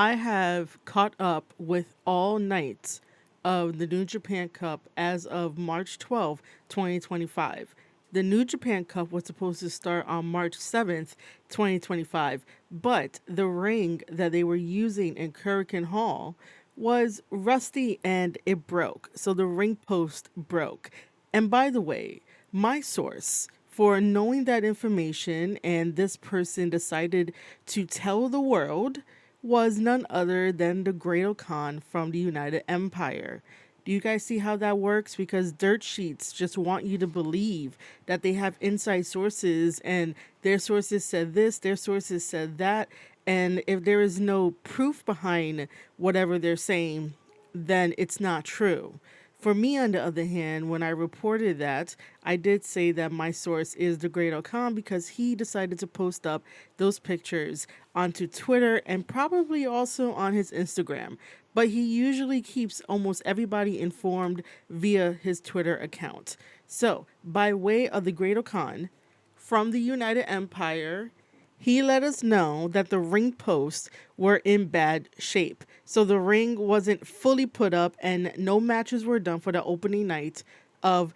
I have caught up with all nights of the New Japan Cup as of March 12th, 2025. The New Japan Cup was supposed to start on March 7th, 2025, but the ring that they were using in Korakuen Hall was rusty and it broke. So the ring post broke. And by the way, my source for knowing that information and this person decided to tell the world was none other than the Great Okan from the United Empire. Do you guys see how that works? Because dirt sheets just want you to believe that they have inside sources and their sources said this, their sources said that. And if there is no proof behind whatever they're saying, then it's not true. For me, on the other hand, when I reported that, I did say that my source is the Great Okan because he decided to post up those pictures onto Twitter and probably also on his Instagram. But he usually keeps almost everybody informed via his Twitter account. So, by way of the Great Okan from the United Empire, he let us know that the ring posts were in bad shape. So the ring wasn't fully put up and no matches were done for the opening night of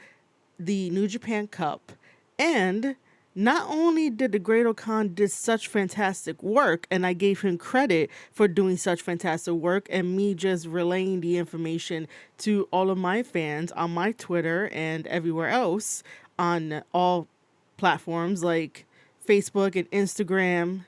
the New Japan Cup. And not only did the Great Okan did such fantastic work, and I gave him credit for doing such fantastic work and me just relaying the information to all of my fans on my Twitter and everywhere else on all platforms like Facebook and Instagram.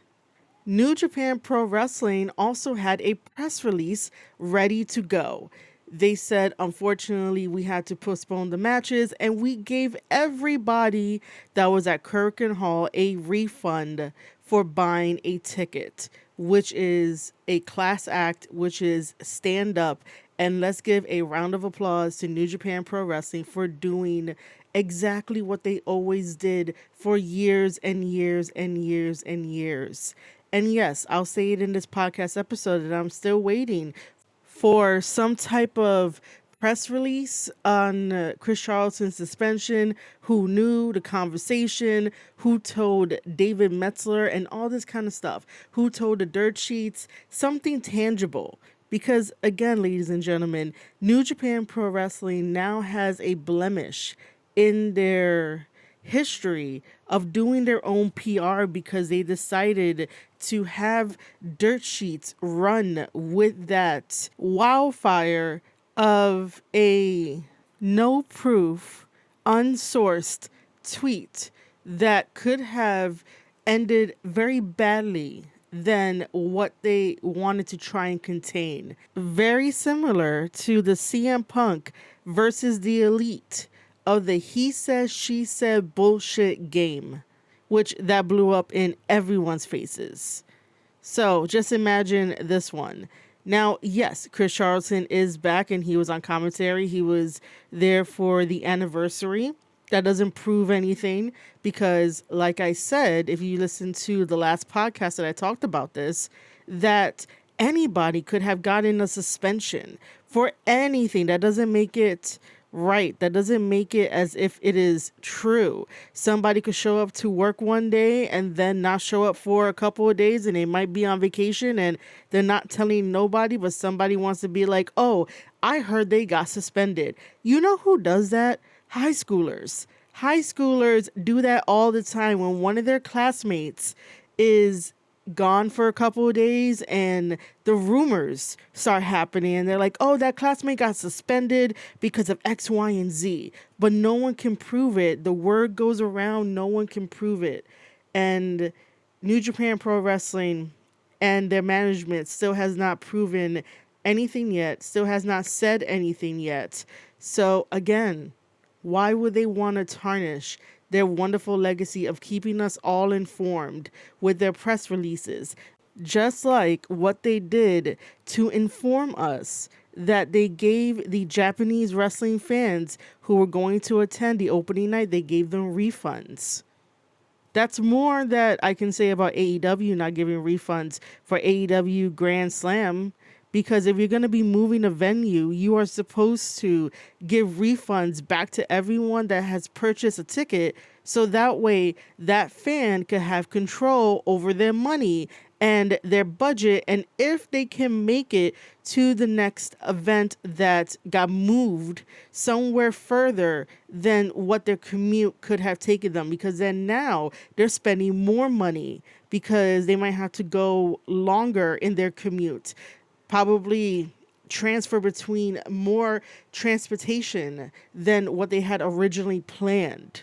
New Japan Pro Wrestling also had a press release ready to go. They said, unfortunately, we had to postpone the matches, and we gave everybody that was at Korakuen Hall a refund for buying a ticket, which is a class act, which is stand up. And let's give a round of applause to New Japan Pro Wrestling for doing exactly what they always did for years and years and years and years. And yes, I'll say it in this podcast episode that I'm still waiting for some type of press release on Chris Charlton's suspension, who knew the conversation, who told David Metzler and all this kind of stuff, who told the dirt sheets, something tangible. Because again, ladies and gentlemen, New Japan Pro Wrestling now has a blemish in their history of doing their own PR because they decided to have dirt sheets run with that wildfire of a no proof, unsourced tweet that could have ended very badly than what they wanted to try and contain. Very similar to the CM Punk versus the Elite of the he said, she said bullshit game, which that blew up in everyone's faces. So just imagine this one. Now, yes, Chris Charlton is back and he was on commentary. He was there for the anniversary. That doesn't prove anything because, like I said, if you listen to the last podcast that I talked about this, that anybody could have gotten a suspension for anything. That doesn't make it right. That doesn't make it as if it is true. Somebody could show up to work one day and then not show up for a couple of days and they might be on vacation and they're not telling nobody, but somebody wants to be like, oh, I heard they got suspended. You know who does that? High schoolers. High schoolers do that all the time when one of their classmates is gone for a couple of days and the rumors start happening and they're like, oh, that classmate got suspended because of X, Y, and Z. But no one can prove it. The word goes around, no one can prove it. And New Japan Pro Wrestling and their management still has not proven anything yet, still has not said anything yet. So again, why would they want to tarnish their wonderful legacy of keeping us all informed with their press releases? Just like what they did to inform us that they gave the Japanese wrestling fans who were going to attend the opening night, they gave them refunds. That's more that I can say about AEW not giving refunds for AEW Grand Slam. Because if you're going to be moving a venue, you are supposed to give refunds back to everyone that has purchased a ticket. So that way that fan could have control over their money and their budget, and if they can make it to the next event that got moved somewhere further than what their commute could have taken them, because then now they're spending more money because they might have to go longer in their commute, probably transfer between more transportation than what they had originally planned.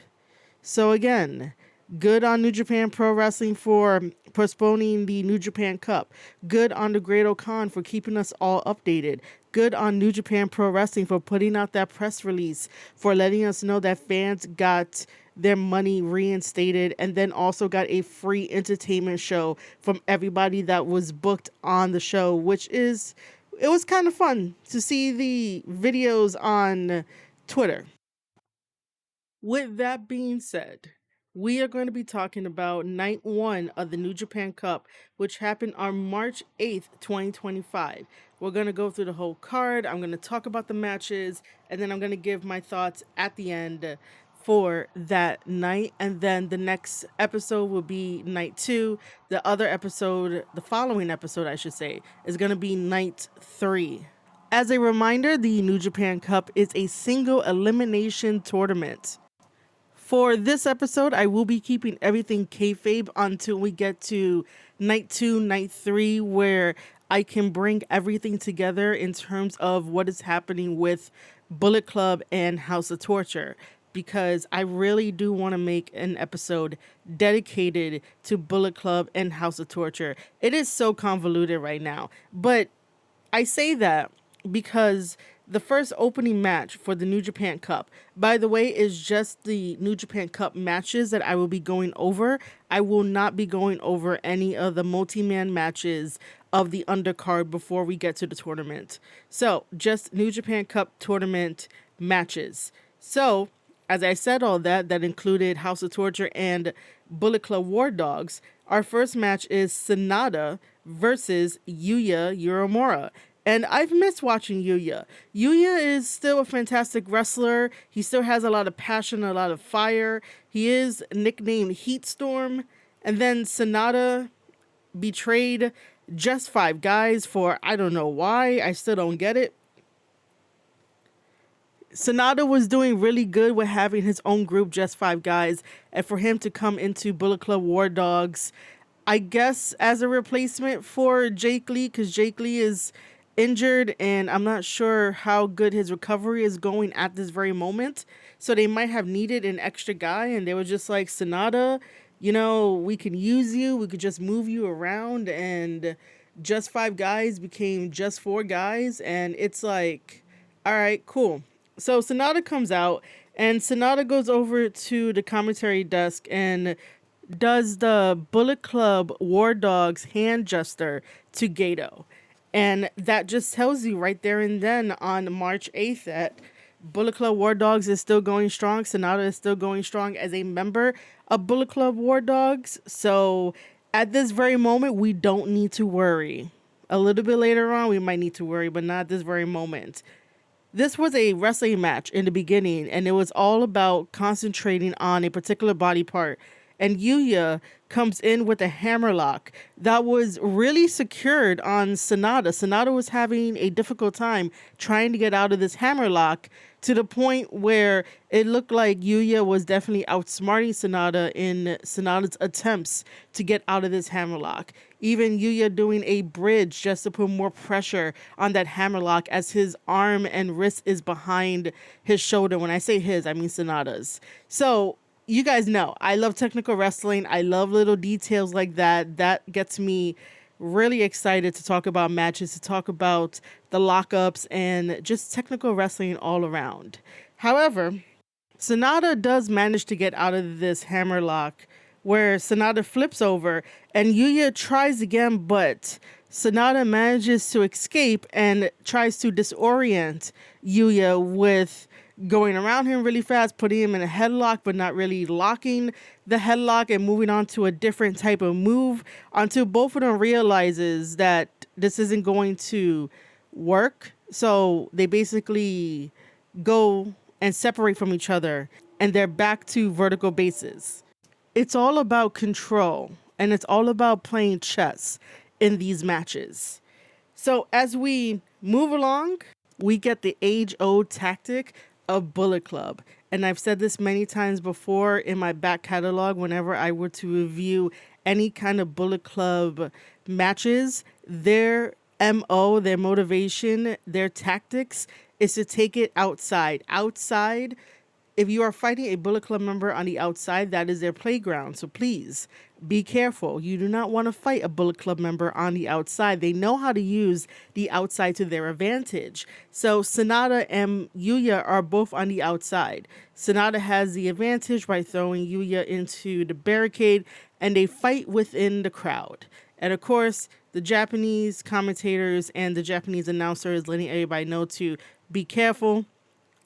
So again, good on New Japan Pro Wrestling for postponing the New Japan Cup. Good on the Great Okan for keeping us all updated. Good on New Japan Pro Wrestling for putting out that press release, for letting us know that fans got their money reinstated, and then also got a free entertainment show from everybody that was booked on the show, which is, it was kind of fun to see the videos on Twitter. With that being said, we are going to be talking about night one of the New Japan Cup, which happened on March 8th, 2025. We're going to go through the whole card. I'm going to talk about the matches, and then I'm going to give my thoughts at the end for that night. And then the next episode will be night two. The other episode, the following episode, I should say, is going to be night three. As a reminder, the New Japan Cup is a single elimination tournament. For this episode, I will be keeping everything kayfabe until we get to night two, night three, where I can bring everything together in terms of what is happening with Bullet Club and House of Torture, because I really do want to make an episode dedicated to Bullet Club and House of Torture. It is so convoluted right now, but I say that because the first opening match for the New Japan Cup, by the way, is just the New Japan Cup matches that I will be going over. I will not be going over any of the multi-man matches of the undercard before we get to the tournament. So, just New Japan Cup tournament matches. So, as I said all that, that included House of Torture and Bullet Club War Dogs. Our first match is SANADA versus Yuya Uemura. And I've missed watching Yuya. Yuya is still a fantastic wrestler. He still has a lot of passion, a lot of fire. He is nicknamed Heatstorm. And then SANADA betrayed Just Five Guys for I don't know why. I still don't get it. SANADA was doing really good with having his own group, Just Five Guys, and for him to come into Bullet Club War Dogs, I guess as a replacement for Jake Lee, because Jake Lee is injured and I'm not sure how good his recovery is going at this very moment. So they might have needed an extra guy, and they were just like, SANADA, you know, we can use you. We could just move you around, and Just Five Guys became Just Four Guys, and it's like, all right, cool. So SANADA comes out, and SANADA goes over to the commentary desk and does the Bullet Club War Dogs hand gesture to Gato. And that just tells you right there and then on March 8th that Bullet Club War Dogs is still going strong. SANADA is still going strong as a member of Bullet Club War Dogs. So at this very moment, we don't need to worry. A little bit later on, we might need to worry, but not at this very moment. This was a wrestling match in the beginning, and it was all about concentrating on a particular body part. And Yuya comes in with a hammerlock that was really secured on SANADA. SANADA was having a difficult time trying to get out of this hammerlock, to the point where it looked like Yuya was definitely outsmarting SANADA in SANADA's attempts to get out of this hammerlock. Even Yuya doing a bridge just to put more pressure on that hammerlock as his arm and wrist is behind his shoulder. When I say his, I mean SANADA's. So you guys know, I love technical wrestling. I love little details like that. That gets me really excited to talk about matches, to talk about the lockups, and just technical wrestling all around. However, SANADA does manage to get out of this hammerlock, where SANADA flips over and Yuya tries again, but SANADA manages to escape and tries to disorient Yuya with going around him really fast, putting him in a headlock, but not really locking the headlock, and moving on to a different type of move until both of them realizes that this isn't going to work. So they basically go and separate from each other, and they're back to vertical bases. It's all about control. and it's all about playing chess in these matches. So as we move along, we get the age-old tactic of Bullet Club. And I've said this many times before in my back catalog whenever I were to review any kind of Bullet Club matches, their MO, their motivation, their tactics is to take it outside. Outside, if you are fighting a Bullet Club member on the outside, that is their playground. So please be careful. You do not want to fight a Bullet Club member on the outside. They know how to use the outside to their advantage. So SANADA and Yuya are both on the outside. SANADA has the advantage by throwing Yuya into the barricade, and they fight within the crowd. And of course, the Japanese commentators and the Japanese announcer is letting everybody know to be careful.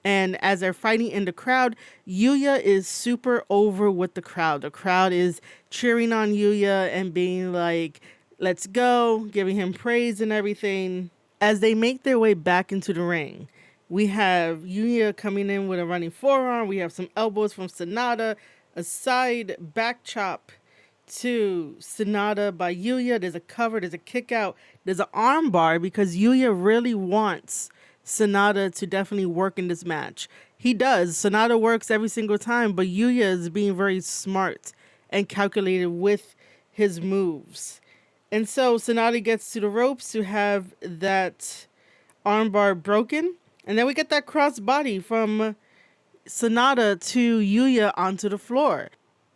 And as they're fighting in the crowd, Yuya is super over with the crowd. The crowd is cheering on Yuya and being like, let's go, giving him praise and everything. As they make their way back into the ring, we have Yuya coming in with a running forearm. We have some elbows from SANADA, a side back chop to SANADA by Yuya. There's a cover, there's a kick out, there's an arm bar because Yuya really wants SANADA to definitely work in this match. He does. SANADA works every single time, but Yuya is being very smart and calculated with his moves. And so SANADA gets to the ropes to have that armbar broken. And then we get that cross body from SANADA to Yuya onto the floor.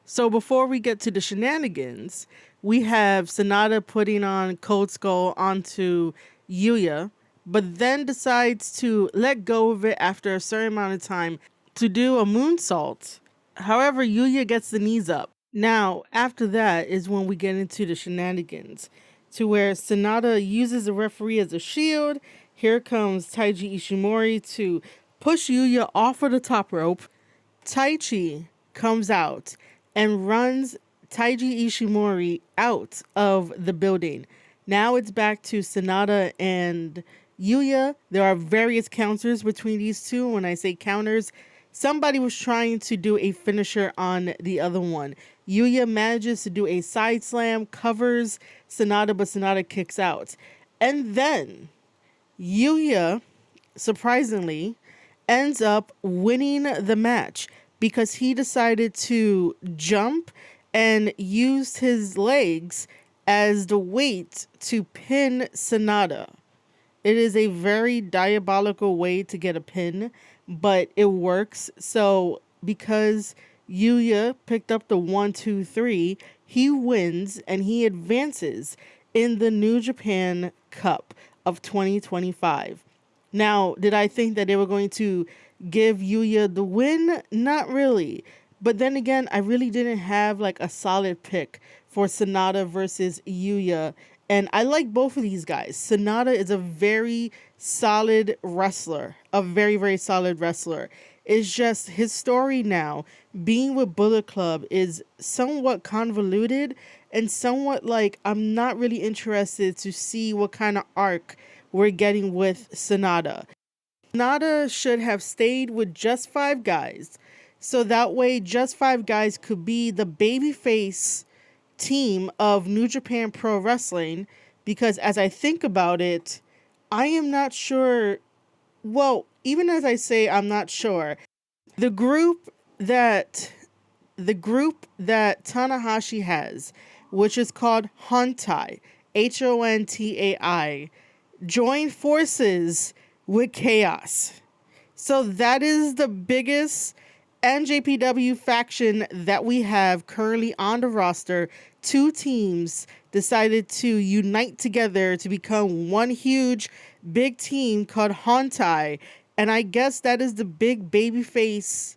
So before we get to the shenanigans, we have SANADA putting on Cold Skull onto Yuya, but then decides to let go of it after a certain amount of time to do a moonsault. However, Yuya gets the knees up. Now, after that is when we get into the shenanigans, to where SANADA uses the referee as a shield. Here comes Taiji Ishimori to push Yuya off of the top rope. Taichi comes out and runs Taiji Ishimori out of the building. Now it's back to SANADA and Yuya. There are various counters between these two. When I say counters, somebody was trying to do a finisher on the other one. Yuya manages to do a side slam, covers SANADA, but SANADA kicks out. And then Yuya, surprisingly, ends up winning the match because he decided to jump and used his legs as the weight to pin SANADA. It is a very diabolical way to get a pin, but it works. So because Yuya picked up the 1, 2, 3, he wins and he advances in the New Japan Cup of 2025. Now, did I think that they were going to give Yuya the win? Not really. But then again, I really didn't have like a solid pick for SANADA versus Yuya. And I like both of these guys. SANADA is a very solid wrestler. A very, very solid wrestler. It's just his story now, being with Bullet Club, is somewhat convoluted and somewhat like I'm not really interested to see what kind of arc we're getting with SANADA. SANADA should have stayed with just 5 guys. So that way, just 5 guys could be the babyface team of New Japan Pro Wrestling, because as I think about it, I am not sure. Well, even as I say I'm not sure, the group that Tanahashi has, which is called Hontai, Hontai, joined forces with Chaos. So that is the biggest NJPW faction that we have currently on the roster. 2 teams decided to unite together to become one huge big team called Hontai, and I guess that is the big babyface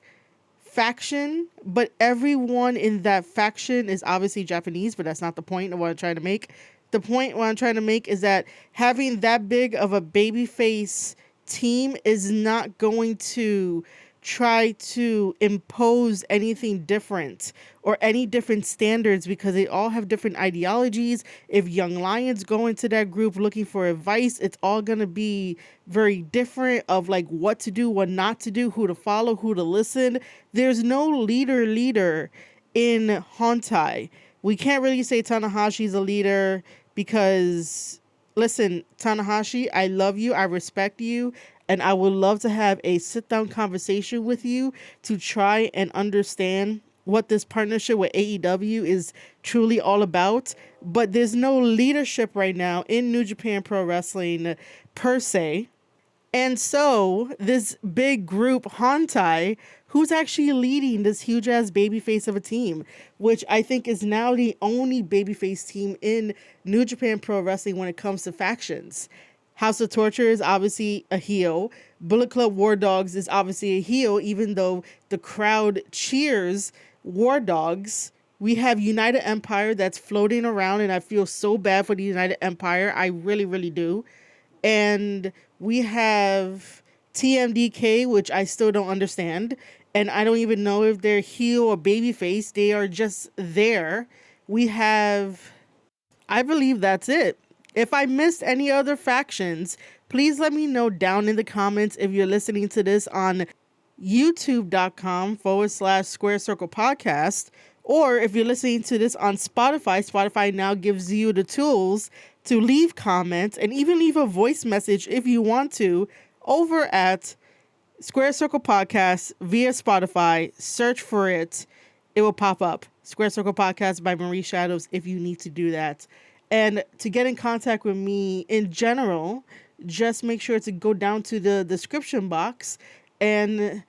faction, but everyone in that faction is obviously Japanese, but that's not the point of what I'm trying to make. The point what I'm trying to make is that having that big of a babyface team is not going to try to impose anything different or any different standards, because they all have different ideologies. If young lions go into that group looking for advice, it's all going to be very different of like what to do, what not to do, who to follow, who to listen. There's no leader in Hontai. We can't really say Tanahashi's a leader because, listen, Tanahashi, I love you, I respect you, and I would love to have a sit-down conversation with you to try and understand what this partnership with AEW is truly all about. But there's no leadership right now in New Japan Pro Wrestling per se. And so this big group, Hantai, who's actually leading this huge ass babyface of a team, which I think is now the only babyface team in New Japan Pro Wrestling when it comes to factions. House of Torture is obviously a heel. Bullet Club War Dogs is obviously a heel, even though the crowd cheers War Dogs. We have United Empire that's floating around, and I feel so bad for the United Empire. I really, really do. And we have TMDK, which I still don't understand. And I don't even know if they're heel or babyface. They are just there. We have, I believe that's it. If I missed any other factions, please let me know down in the comments if you're listening to this on youtube.com/Square Circle Podcast. Or if you're listening to this on Spotify, Spotify now gives you the tools to leave comments and even leave a voice message if you want to over at Square Circle Podcast via Spotify. Search for it. It will pop up. Square Circle Podcast by Marie Shadows if you need to do that. And to get in contact with me in general, just make sure to go down to the description box and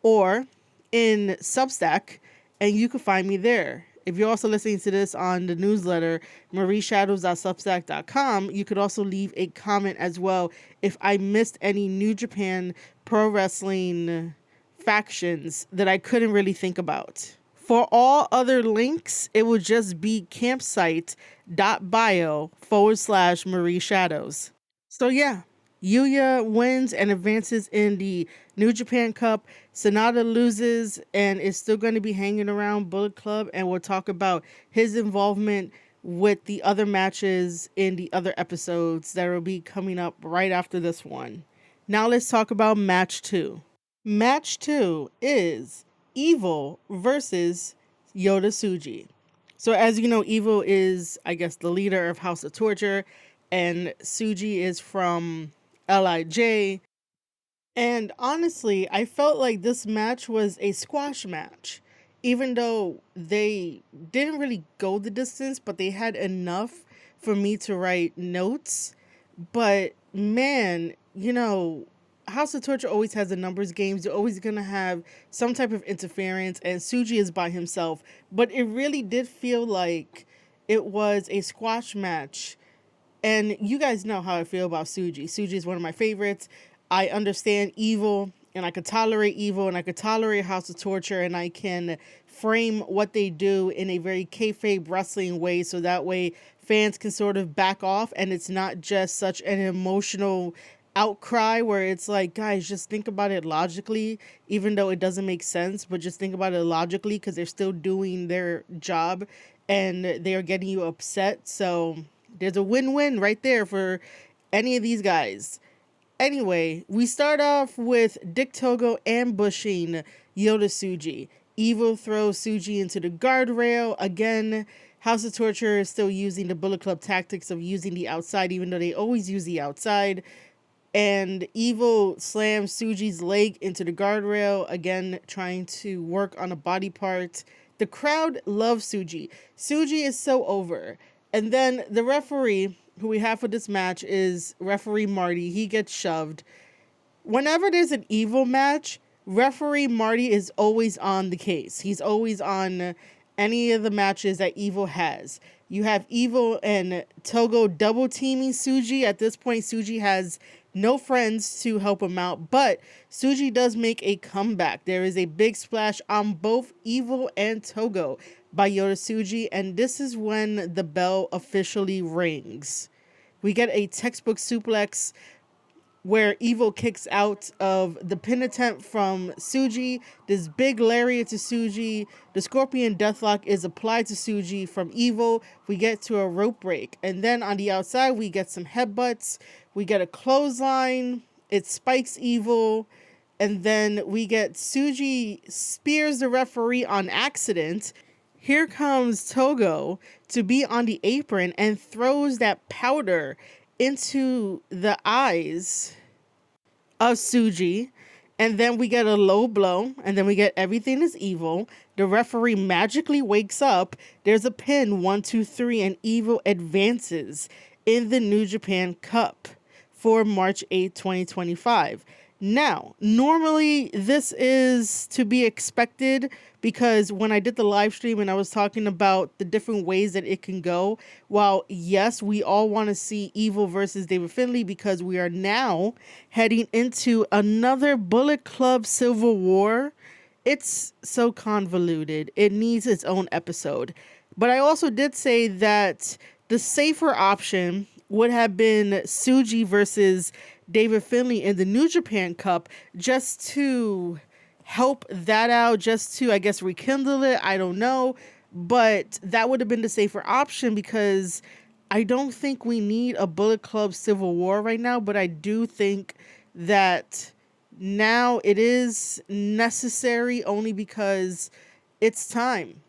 or in Substack, and you can find me there. If you're also listening to this on the newsletter, marieshadows.substack.com, you could also leave a comment as well if I missed any New Japan Pro Wrestling factions that I couldn't really think about. For all other links, it will just be campsite.bio/Marie Shadows. So yeah, Yuya wins and advances in the New Japan Cup. SANADA loses and is still going to be hanging around Bullet Club, and we'll talk about his involvement with the other matches in the other episodes that will be coming up right after this one. Now let's talk about match 2. Match 2 is Evil versus Yota Tsuji. So as you know, Evil is, I guess, the leader of House of Torture, and Tsuji is from LIJ. And honestly, I felt like this match was a squash match. Even though they didn't really go the distance, but they had enough for me to write notes. But man, House of Torture always has a numbers games. You're always going to have some type of interference, and Tsuji is by himself. But it really did feel like it was a squash match. And you guys know how I feel about Tsuji. Tsuji is one of my favorites. I understand Evil, and I could tolerate Evil, and I could tolerate House of Torture, and I can frame what they do in a very kayfabe wrestling way, so that way fans can sort of back off, and it's not just such an emotional outcry where it's like, guys, just think about it logically, even though it doesn't make sense, but just think about it logically because they're still doing their job and they are getting you upset. So there's a win-win right there for any of these guys. Anyway, we start off with Dick Togo ambushing Yota Tsuji. Evil throws Tsuji into the guardrail. Again, House of Torture is still using the Bullet Club tactics of using the outside, even though they always use the outside. And Evil slams Tsuji's leg into the guardrail, again, trying to work on a body part. The crowd loves Tsuji. Tsuji is so over. And then the referee, who we have for this match, is referee Marty. He gets shoved. Whenever there's an Evil match, referee Marty is always on the case. He's always on any of the matches that Evil has. You have Evil and Togo double teaming Tsuji. At this point, Tsuji has no friends to help him out, but Tsuji does make a comeback. There is a big splash on both Evil and Togo by Yota Tsuji, and this is when the bell officially rings. We get a textbook suplex where Evil kicks out of the pin attempt from Tsuji. This big lariat to Tsuji. The Scorpion Deathlock is applied to Tsuji from Evil. We get to a rope break. And then on the outside, we get some headbutts. We get a clothesline. It spikes Evil. And then we get Tsuji spears the referee on accident. here comes Togo to be on the apron and throws that powder into the eyes of Tsuji. And then we get a low blow, and then we get everything is evil. The referee magically wakes up. There's a pin, 1, 2, 3, and Evil advances in the New Japan Cup for March 8th, 2025. Now, normally this is to be expected because when I did the live stream and I was talking about the different ways that it can go, while yes, we all want to see Evil versus David Finlay because we are now heading into another Bullet Club Civil War. It's so convoluted. It needs its own episode. But I also did say that the safer option would have been Tsuji versus David Finlay in the New Japan Cup just to help that out, just to, I guess, rekindle it. I don't know. But that would have been the safer option because I don't think we need a Bullet Club Civil War right now. But I do think that now it is necessary only because it's time.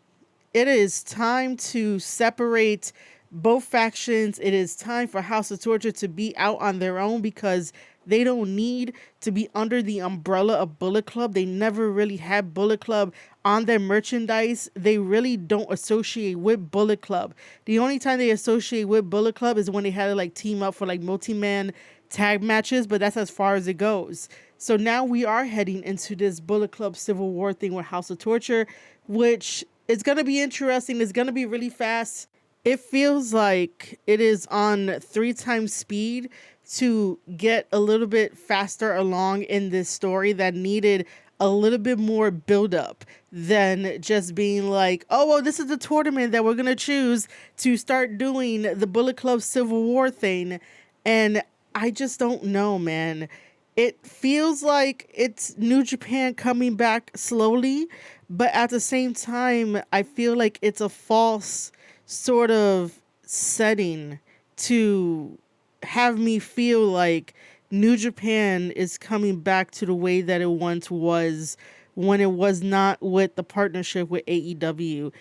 It is time to separate both factions. It is time for House of Torture to be out on their own because they don't need to be under the umbrella of Bullet Club. They never really had Bullet Club on their merchandise. They really don't associate with Bullet Club. The only time they associate with Bullet Club is when they had to like team up for like multi-man tag matches, but that's as far as it goes. So now we are heading into this Bullet Club Civil War thing with House of Torture, which is going to be interesting. It's going to be really fast. It feels like it is on 3 times speed to get a little bit faster along in this story that needed a little bit more buildup than just being like, oh, well, this is the tournament that we're going to choose to start doing the Bullet Club Civil War thing. And I just don't know, man. It feels like it's New Japan coming back slowly, but at the same time, I feel like it's a false sort of setting to have me feel like New Japan is coming back to the way that it once was when it was not with the partnership with AEW.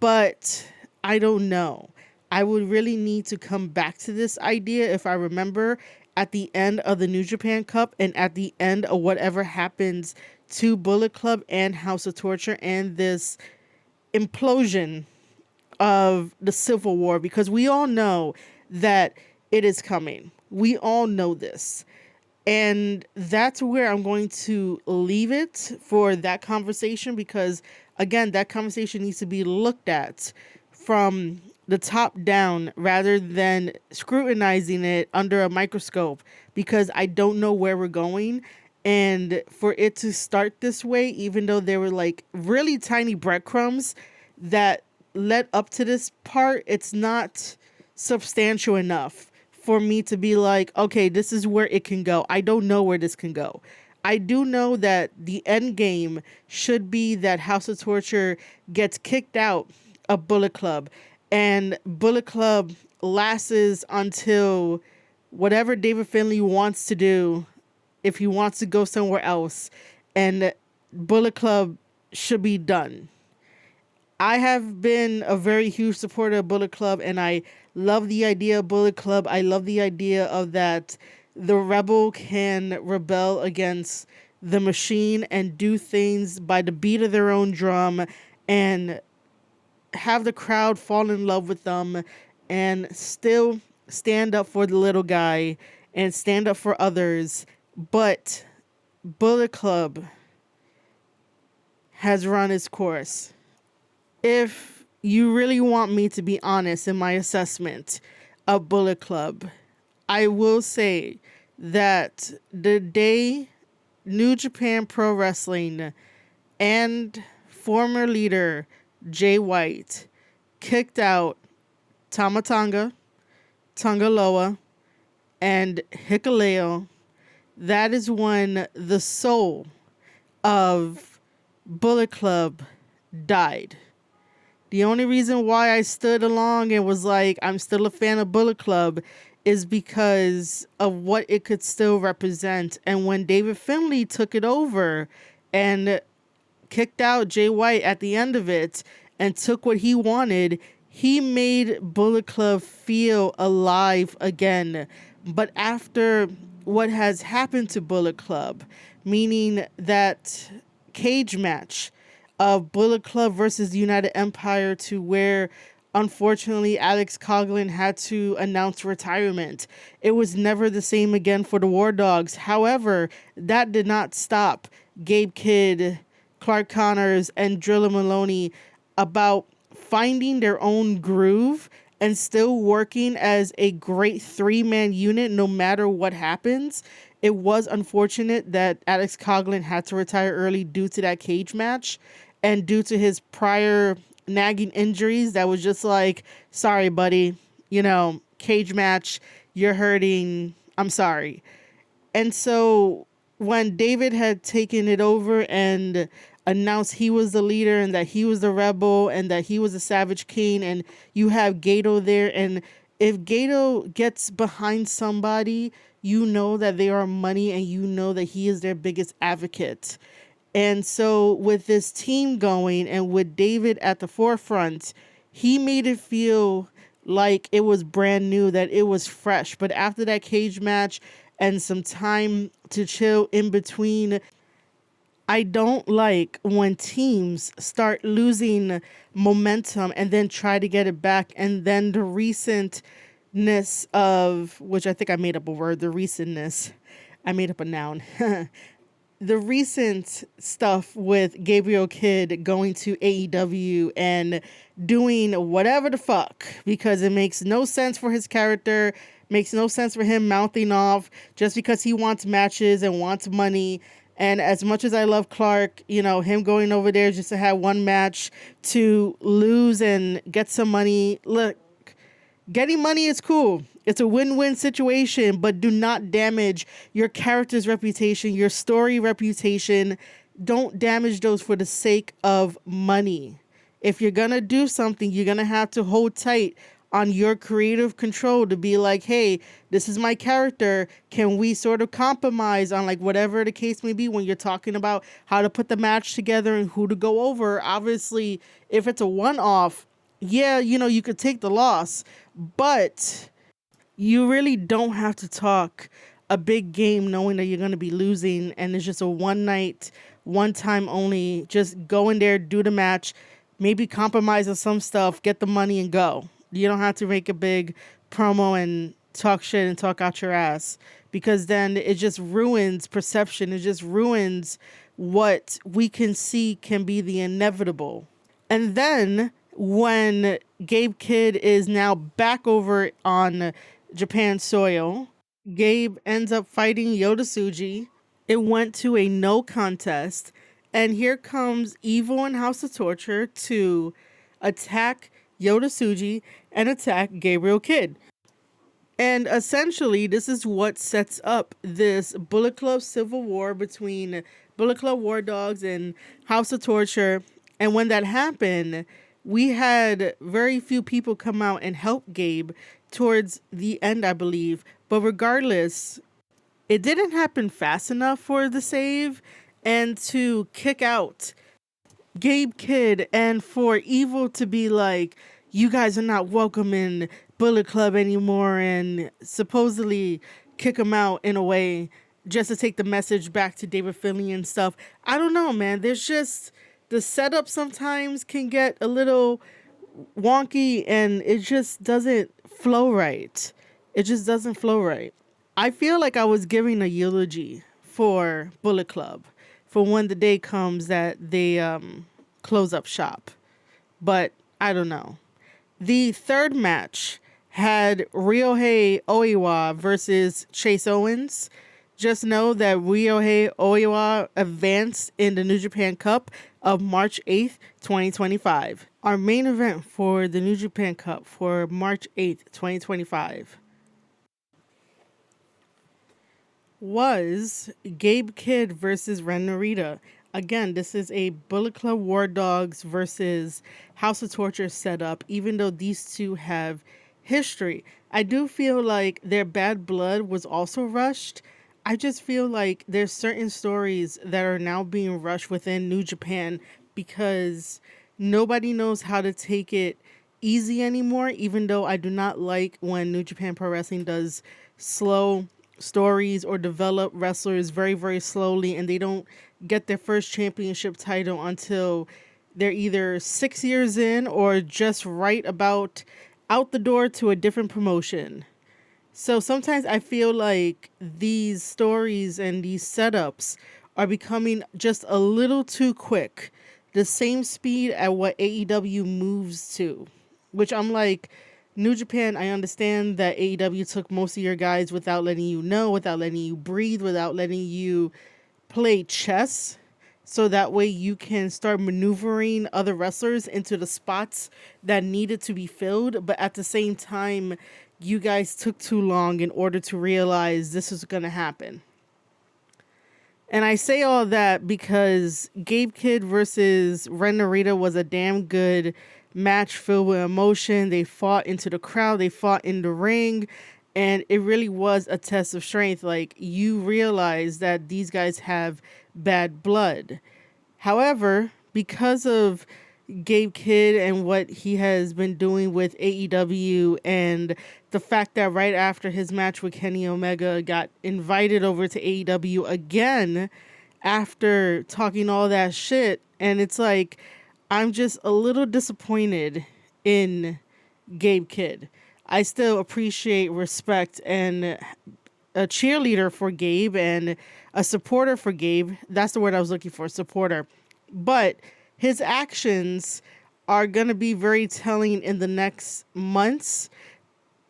But I don't know. I would really need to come back to this idea if I remember at the end of the New Japan Cup and at the end of whatever happens to Bullet Club and House of Torture and this implosion of the Civil War, because we all know that it is coming. We all know this. And that's where I'm going to leave it for that conversation because, again, that conversation needs to be looked at from the top down rather than scrutinizing it under a microscope because I don't know where we're going. And for it to start this way, even though there were like really tiny breadcrumbs that led up to this part, it's not substantial enough for me to be like, okay, this is where it can go. I don't know where this can go. I do know that the end game should be that House of Torture gets kicked out of Bullet Club and Bullet Club lasts until whatever David Finlay wants to do, if he wants to go somewhere else, and Bullet Club should be done. I have been a very huge supporter of Bullet Club, and I love the idea of Bullet Club. I love the idea of that the rebel can rebel against the machine and do things by the beat of their own drum and have the crowd fall in love with them and still stand up for the little guy and stand up for others. But Bullet Club has run its course. If you really want me to be honest in my assessment of Bullet Club, I will say that the day New Japan Pro Wrestling and former leader Jay White kicked out Tama Tonga, Tongaloa, and Hikuleo, that is when the soul of Bullet Club died. The only reason why I stood along and was like, I'm still a fan of Bullet Club is because of what it could still represent. And when David Finlay took it over and kicked out Jay White at the end of it and took what he wanted, he made Bullet Club feel alive again. But after what has happened to Bullet Club, meaning that cage match of Bullet Club versus the United Empire, to where unfortunately Alex Coughlin had to announce retirement. It was never the same again for the War Dogs. However, that did not stop Gabe Kidd, Clark Connors, and Drilla Maloney about finding their own groove and still working as a great three-man unit no matter what happens. It was unfortunate that Alex Coughlin had to retire early due to that cage match and due to his prior nagging injuries. That was just like, sorry, buddy, cage match, you're hurting, I'm sorry. And so when David had taken it over and announced he was the leader and that he was the rebel and that he was a Savage King, and you have Gato there, and if Gato gets behind somebody, you know that they are money and you know that he is their biggest advocate. And so with this team going and with David at the forefront, he made it feel like it was brand new, that it was fresh. But after that cage match and some time to chill in between, I don't like when teams start losing momentum and then try to get it back. And then the recentness of, which I think I made up a word, the recentness, I made up a noun. The recent stuff with Gabriel Kidd going to AEW and doing whatever the fuck, because it makes no sense for his character, makes no sense for him mouthing off just because he wants matches and wants money. And as much as I love Clark, him going over there just to have one match to lose and get some money. Look, getting money is cool. It's a win-win situation, but do not damage your character's reputation, your story reputation. Don't damage those for the sake of money. If you're going to do something, you're going to have to hold tight on your creative control to be like, hey, this is my character. Can we sort of compromise on like whatever the case may be when you're talking about how to put the match together and who to go over? Obviously, if it's a one-off, yeah, you could take the loss, but you really don't have to talk a big game knowing that you're going to be losing and it's just a one night, one time only. Just go in there, do the match, maybe compromise on some stuff, get the money and go. You don't have to make a big promo and talk shit and talk out your ass, because then it just ruins perception. It just ruins what we can see can be the inevitable. And then when Gabe Kidd is now back over on Japan soil, Gabe ends up fighting Yota Tsuji. It went to a no contest. And here comes Evil and House of Torture to attack Yota Tsuji and attack Gabriel Kidd. And essentially, this is what sets up this Bullet Club civil war between Bullet Club War Dogs and House of Torture. And when that happened, we had very few people come out and help Gabe towards the end, I believe. But regardless, it didn't happen fast enough for the save and to kick out Gabe Kidd, and for Evil to be like, you guys are not welcome in Bullet Club anymore, and supposedly kick him out in a way just to take the message back to David Finlay and stuff. I don't know, man. There's just, the setup sometimes can get a little wonky and it just doesn't flow right. It just doesn't flow right. I feel like I was giving a eulogy for Bullet Club for when the day comes that they close up shop. But I don't know. The third match had Ryohei Oiwa versus Chase Owens. Just know that Ryohei Oiwa advanced in the New Japan Cup of March 8th, 2025. Our main event for the New Japan Cup for March 8th, 2025 was Gabe Kidd versus Ren Narita. Again, this is a Bullet Club War Dogs versus House of Torture setup, even though these two have history. I do feel like their bad blood was also rushed. I just feel like there's certain stories that are now being rushed within New Japan because Nobody knows how to take it easy anymore, even though I do not like when New Japan Pro Wrestling does slow stories or develop wrestlers very, very slowly, and they don't get their first championship title until they're either 6 years in or just right about out the door to a different promotion. So sometimes I feel like these stories and these setups are becoming just a little too quick. The same speed at what AEW moves to, which I'm like, New Japan, I understand that AEW took most of your guys without letting you know, without letting you breathe, without letting you play chess. So that way you can start maneuvering other wrestlers into the spots that needed to be filled. But at the same time, you guys took too long in order to realize this was going to happen. And I say all that because Gabe Kidd versus Ren Narita was a damn good match filled with emotion. They fought into the crowd. They fought in the ring. And it really was a test of strength. Like, you realize that these guys have bad blood. However, because of Gabe Kidd and what he has been doing with AEW and the fact that right after his match with Kenny Omega got invited over to AEW again after talking all that shit, and it's like, I'm just a little disappointed in Gabe Kidd. I still appreciate, respect, and a cheerleader for Gabe and a supporter for Gabe. That's the word I was looking for, supporter. But his actions are going to be very telling in the next months,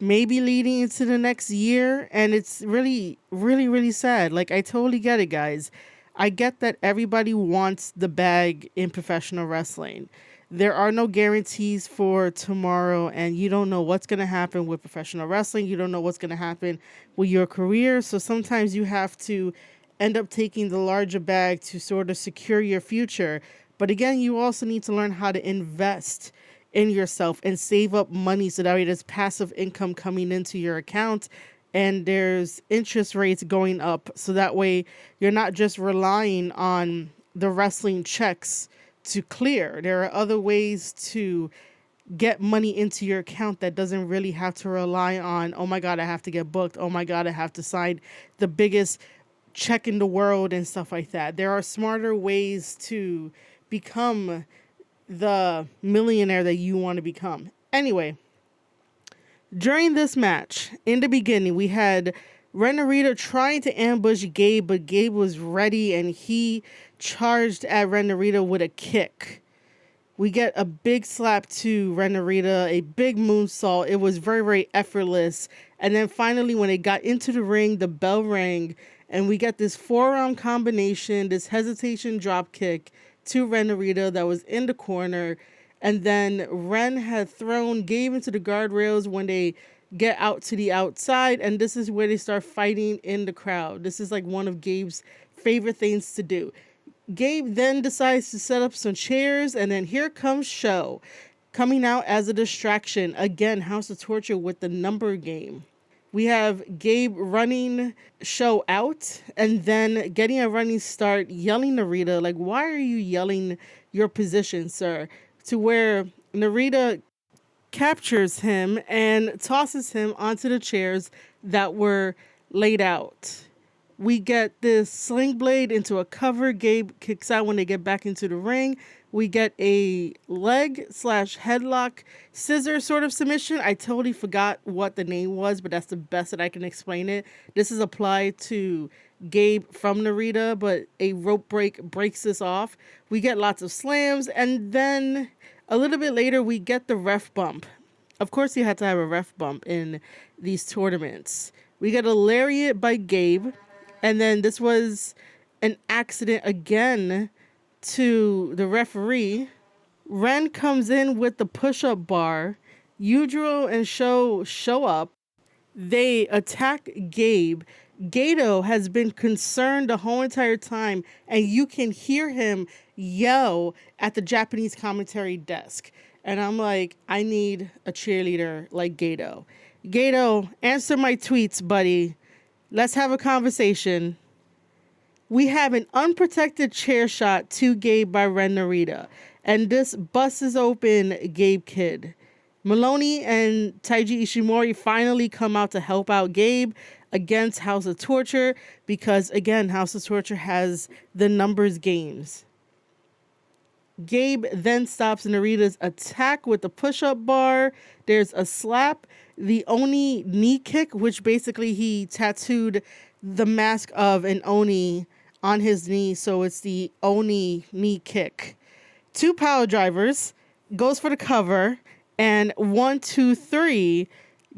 maybe leading into the next year. And it's really, really, really sad. Like, I totally get it, guys. I get that everybody wants the bag in professional wrestling. There are no guarantees for tomorrow, and you don't know what's going to happen with professional wrestling. You don't know what's going to happen with your career. So sometimes you have to end up taking the larger bag to sort of secure your future. But again, you also need to learn how to invest in yourself and save up money so that way there's passive income coming into your account and there's interest rates going up. So that way you're not just relying on the wrestling checks to clear. There are other ways to get money into your account that doesn't really have to rely on, oh my God, I have to get booked. Oh my God, I have to sign the biggest check in the world and stuff like that. There are smarter ways to become the millionaire that you want to become. Anyway, during this match, in the beginning, we had Ren Narita trying to ambush Gabe, but Gabe was ready and he charged at Ren Narita with a kick. We get a big slap to Ren Narita, a big moonsault. It was very, very effortless. And then finally, when it got into the ring, the bell rang, and we get this forearm combination, this hesitation drop kick to Ren Narita that was in the corner. And then Ren had thrown Gabe into the guardrails when they get out to the outside. And this is where they start fighting in the crowd. This is like one of Gabe's favorite things to do. Gabe then decides to set up some chairs, and then here comes Show coming out as a distraction. Again, House of Torture with the number game. We have Gabe running Show out and then getting a running start, yelling Narita, like, why are you yelling your position, sir? To where Narita captures him and tosses him onto the chairs that were laid out. We get this sling blade into a cover. Gabe kicks out when they get back into the ring. We get a leg/headlock scissor sort of submission. I totally forgot what the name was, but that's the best that I can explain it. This is applied to Gabe from Narita, but a rope break breaks this off. We get lots of slams, and then a little bit later, we get the ref bump. Of course, you had to have a ref bump in these tournaments. We get a lariat by Gabe. And then this was an accident again to the referee. Ren comes in with the push-up bar. Yujiro and show up. They attack Gabe. Gato has been concerned the whole entire time, and you can hear him yell at the Japanese commentary desk. And I'm like, I need a cheerleader like Gato. Gato, answer my tweets, buddy. Let's have a conversation. We have an unprotected chair shot to Gabe by Ren Narita. and this busts open Gabe Kidd. Maloney and Taiji Ishimori finally come out to help out Gabe against House of Torture because, again, House of Torture has the numbers games. Gabe then stops Narita's attack with the push-up bar. There's a slap, the Oni knee kick, which basically he tattooed the mask of an Oni on his knee, so it's the Oni knee kick. 2 power drivers, goes for the cover, and 1, 2, 3,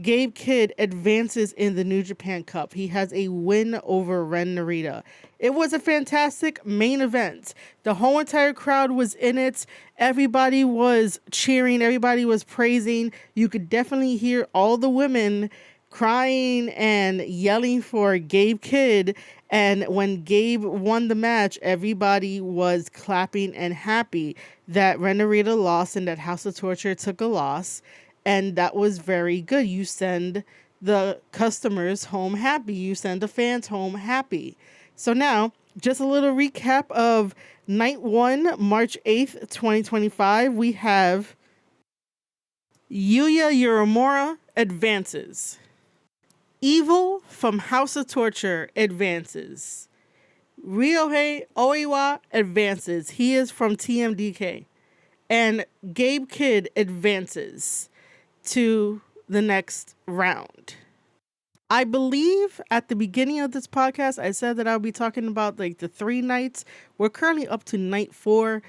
Gabe Kidd advances in the New Japan Cup. He has a win over Ren Narita. It was a fantastic main event. The whole entire crowd was in it. Everybody was cheering. Everybody was praising. You could definitely hear all the women crying and yelling for Gabe Kidd. And when Gabe won the match, everybody was clapping and happy that Ren Narita lost and that House of Torture took a loss. And that was very good. You send the customers home happy. You send the fans home happy. So now, just a little recap of night 1, March 8th, 2025. We have Yuya Uemura advances. Evil from House of Torture advances. Ryohei Oiwa advances. He is from TMDK. And Gabe Kidd advances to the next round. I believe at the beginning of this podcast, I said that I'll be talking about like the 3 nights. We're currently up to night 4.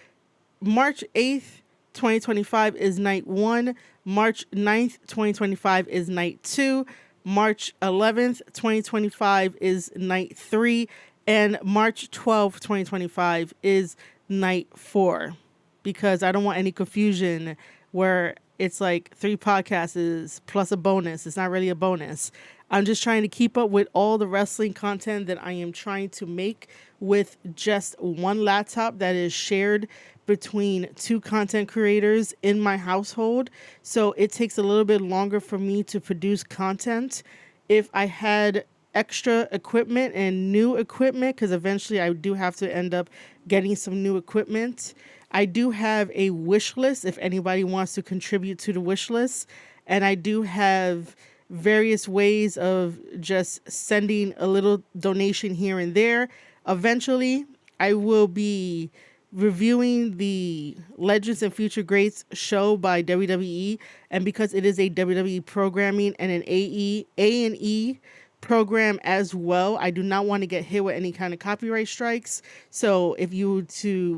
March 8th, 2025 is night 1. March 9th, 2025 is night 2. March 11th, 2025 is night 3. And March 12th, 2025 is night 4. Because I don't want any confusion where it's like 3 podcasts plus a bonus. It's not really a bonus. I'm just trying to keep up with all the wrestling content that I am trying to make with just one laptop that is shared between 2 content creators in my household. So it takes a little bit longer for me to produce content. If I had extra equipment and new equipment, because eventually I do have to end up getting some new equipment. I do have a wish list if anybody wants to contribute to the wish list. And I do have various ways of just sending a little donation here and there. Eventually, I will be reviewing the Legends and Future Greats show by WWE. And because it is a WWE programming and an A&E program as well, I do not want to get hit with any kind of copyright strikes. So if you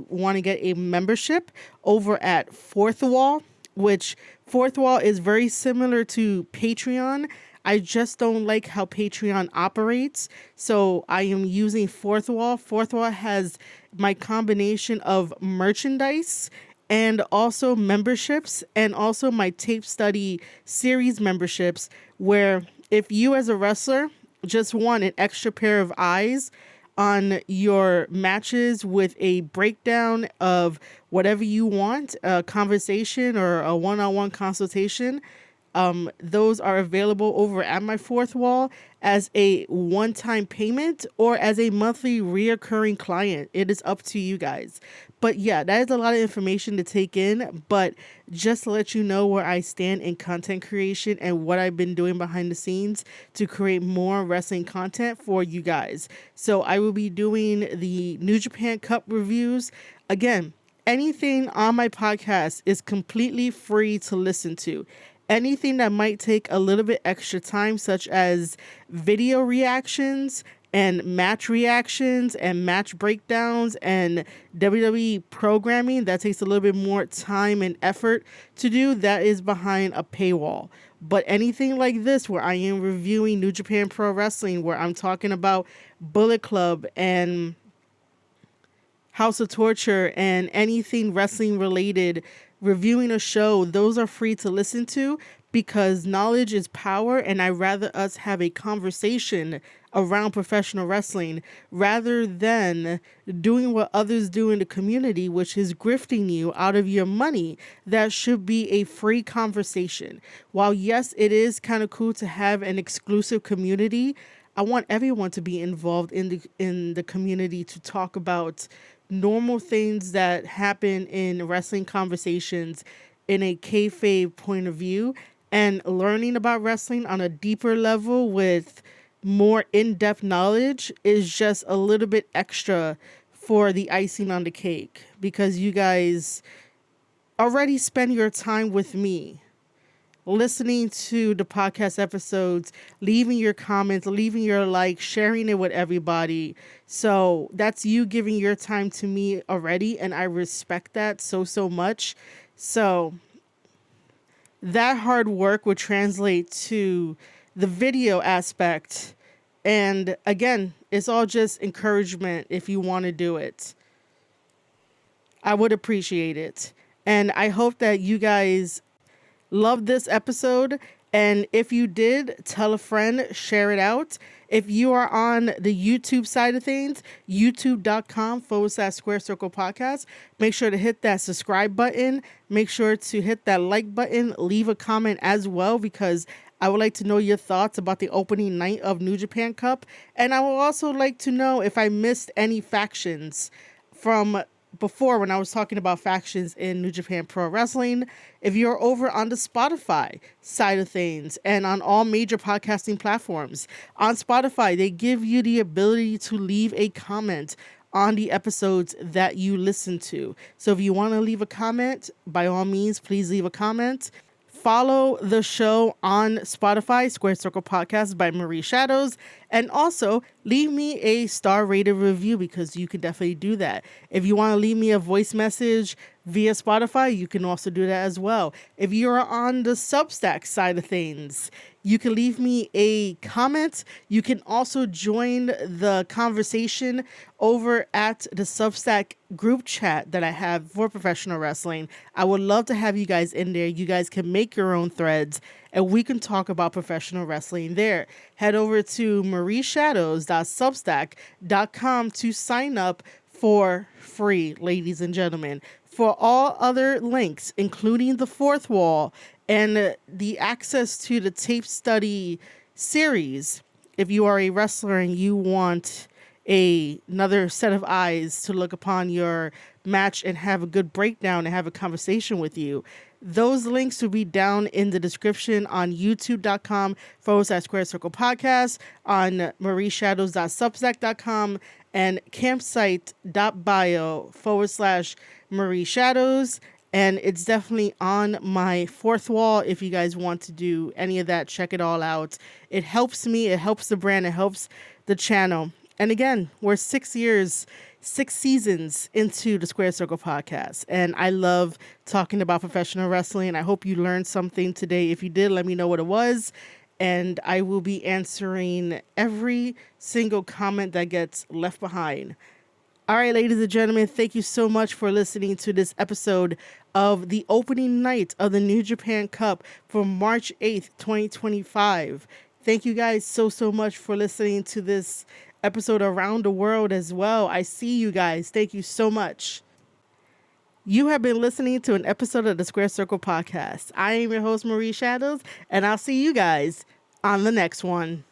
want to get a membership over at Fourth Wall, which Fourth Wall is very similar to Patreon. I just don't like how Patreon operates. So I am using Fourth Wall. Fourth Wall has my combination of merchandise and also memberships and also my tape study series memberships, where if you as a wrestler just want an extra pair of eyes on your matches with a breakdown of whatever you want, a conversation or a one-on-one consultation, those are available over at my Fourth Wall as a one-time payment or as a monthly reoccurring client. It is up to you guys. But yeah, that is a lot of information to take in, but just to let you know where I stand in content creation and what I've been doing behind the scenes to create more wrestling content for you guys. So I will be doing the New Japan Cup reviews. Again, anything on my podcast is completely free to listen to. Anything that might take a little bit extra time, such as video reactions and match reactions and match breakdowns and WWE programming, that takes a little bit more time and effort to do, that is behind a paywall. But anything like this, where I am reviewing New Japan Pro Wrestling, where I'm talking about Bullet Club and House of Torture and anything wrestling related, reviewing a show, those are free to listen to because knowledge is power, and I'd rather us have a conversation around professional wrestling rather than doing what others do in the community, which is grifting you out of your money. That should be a free conversation. While yes, it is kind of cool to have an exclusive community, I want everyone to be involved in the community to talk about normal things that happen in wrestling conversations in a kayfabe point of view, and learning about wrestling on a deeper level with more in-depth knowledge is just a little bit extra for the icing on the cake, because you guys already spend your time with me listening to the podcast episodes, leaving your comments, leaving your likes, sharing it with everybody. So that's you giving your time to me already, and I respect that so much. So that hard work would translate to the video aspect. And again, it's all just encouragement if you want to do it. I would appreciate it. And I hope that you guys love this episode. And if you did, tell a friend, share it out. If you are on the YouTube side of things, youtube.com/Square Circle Podcast, make sure to hit that subscribe button. Make sure to hit that like button. Leave a comment as well, because I would like to know your thoughts about the opening night of New Japan Cup. And I would also like to know if I missed any factions from before when I was talking about factions in New Japan Pro Wrestling. If you're over on the Spotify side of things and on all major podcasting platforms, on Spotify, they give you the ability to leave a comment on the episodes that you listen to. So if you want to leave a comment, by all means, please leave a comment. Follow the show on Spotify, Square Circle Podcast by Marie Shadows. And also, leave me a star-rated review, because you can definitely do that. If you want to leave me a voice message via Spotify, you can also do that as well. If you're on the Substack side of things, you can leave me a comment. You can also join the conversation over at the Substack group chat that I have for professional wrestling. I would love to have you guys in there. You guys can make your own threads, and we can talk about professional wrestling there. Head over to marieshadows.substack.com to sign up for free, ladies and gentlemen. For all other links, including the fourth wall and the access to the tape study series, if you are a wrestler and you want another set of eyes to look upon your match and have a good breakdown and have a conversation with you, those links will be down in the description on youtube.com/Square Circle Podcast, on marieshadows.substack.com, and campsite.bio/Marie Shadows. And it's definitely on my fourth wall. If you guys want to do any of that, check it all out. It helps me, it helps the brand, it helps the channel. And again, we're 6 years, 6 seasons into the Square Circle Podcast. And I love talking about professional wrestling. I hope you learned something today. If you did, let me know what it was. And I will be answering every single comment that gets left behind. All right, ladies and gentlemen, thank you so much for listening to this episode of the opening night of the New Japan Cup for March 8th, 2025. Thank you guys so much for listening to this episode around the world as well. I see you guys. Thank you so much. You have been listening to an episode of the Square Circle Podcast. I am your host, Marie Shadows, and I'll see you guys on the next one.